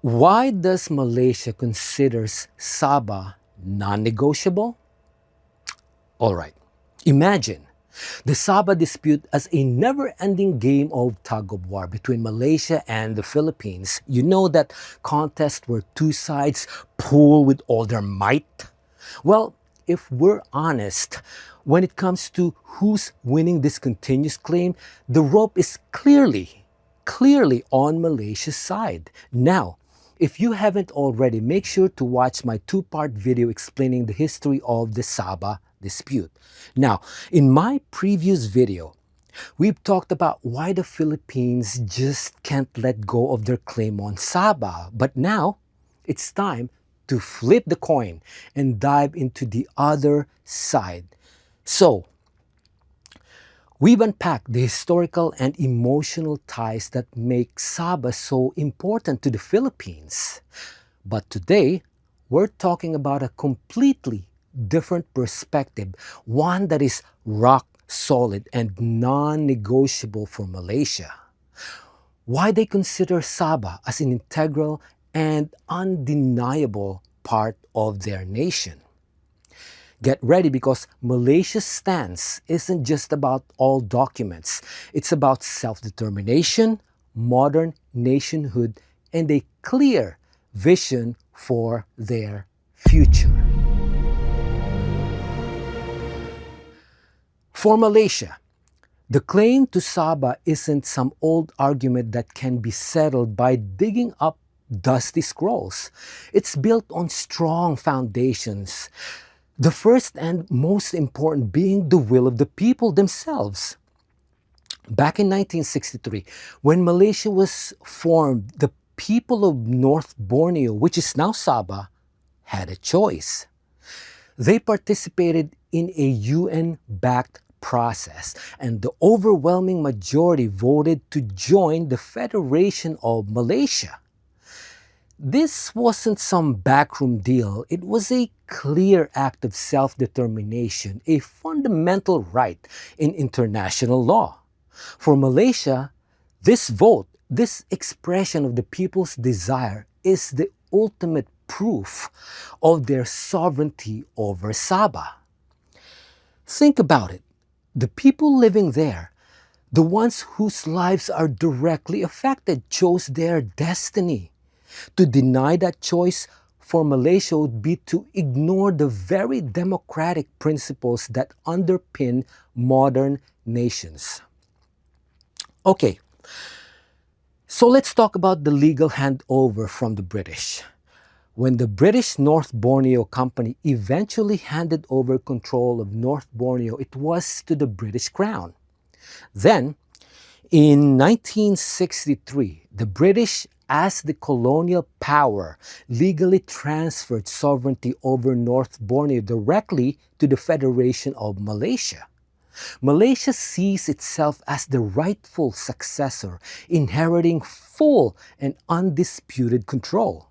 Why does Malaysia considers Sabah non-negotiable? All right. Imagine the Sabah dispute as a never-ending game of tug-of-war between Malaysia and the Philippines. You know that contest where two sides pull with all their might? Well, if we're honest, when it comes to who's winning this continuous claim, the rope is clearly on Malaysia's side. Now, if you haven't already, make sure to watch my two-part video explaining the history of the Sabah dispute. Now, in my previous video, we've talked about why the Philippines just can't let go of their claim on Sabah. But now, it's time to flip the coin and dive into the other side. So, we've unpacked the historical and emotional ties that make Sabah so important to the Philippines. But today, we're talking about a completely different perspective, one that is rock solid and non-negotiable for Malaysia. Why they consider Sabah as an integral and undeniable part of their nation. Get ready because Malaysia's stance isn't just about all documents. It's about self-determination, modern nationhood, and a clear vision for their future. For Malaysia, the claim to Sabah isn't some old argument that can be settled by digging up dusty scrolls. It's built on strong foundations. The first and most important being the will of the people themselves. Back in 1963, when Malaysia was formed, the people of North Borneo, which is now Sabah, had a choice. They participated in a UN-backed process, and the overwhelming majority voted to join the Federation of Malaysia. This wasn't some backroom deal. It was a clear act of self-determination, a fundamental right in international law. For Malaysia, this vote, this expression of the people's desire is the ultimate proof of their sovereignty over Sabah. Think about it. The people living there, the ones whose lives are directly affected, chose their destiny. To deny that choice for Malaysia would be to ignore the very democratic principles that underpin modern nations. Okay, so let's talk about the legal handover from the British. When the British North Borneo Company eventually handed over control of North Borneo, it was to the British Crown. Then, in 1963, the British, as the colonial power, legally transferred sovereignty over North Borneo directly to the Federation of Malaysia. Malaysia sees itself as the rightful successor, inheriting full and undisputed control.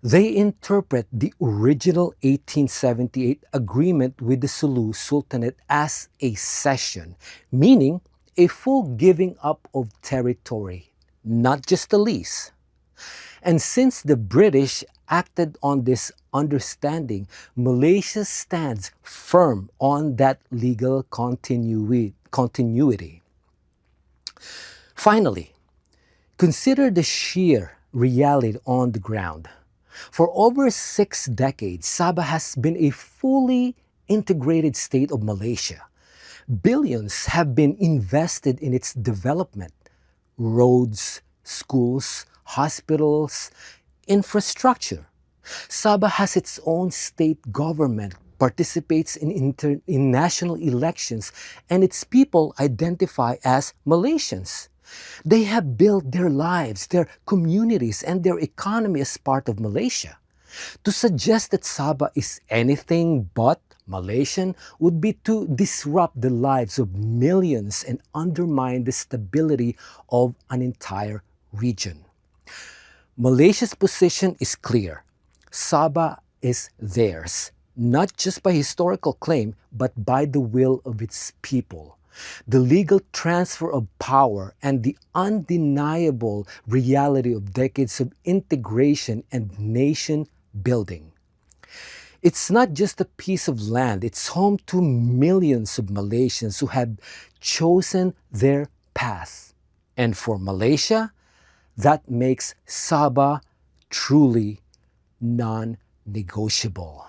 They interpret the original 1878 agreement with the Sulu Sultanate as a cession, meaning a full giving up of territory, not just a lease. And since the British acted on this understanding, Malaysia stands firm on that legal continuity. Finally, consider the sheer reality on the ground. For over 6 decades, Sabah has been a fully integrated state of Malaysia. Billions have been invested in its development. Roads, schools, hospitals, infrastructure. Sabah has its own state government, participates in national elections, and its people identify as Malaysians. They have built their lives, their communities, and their economy as part of Malaysia. To suggest that Sabah is anything but Malaysian would be to disrupt the lives of millions and undermine the stability of an entire region. Malaysia's position is clear. Sabah is theirs, not just by historical claim, but by the will of its people. the legal transfer of power, and the undeniable reality of decades of integration and nation building. It's not just a piece of land, it's home to millions of Malaysians who have chosen their path. And for Malaysia, that makes Sabah truly non-negotiable.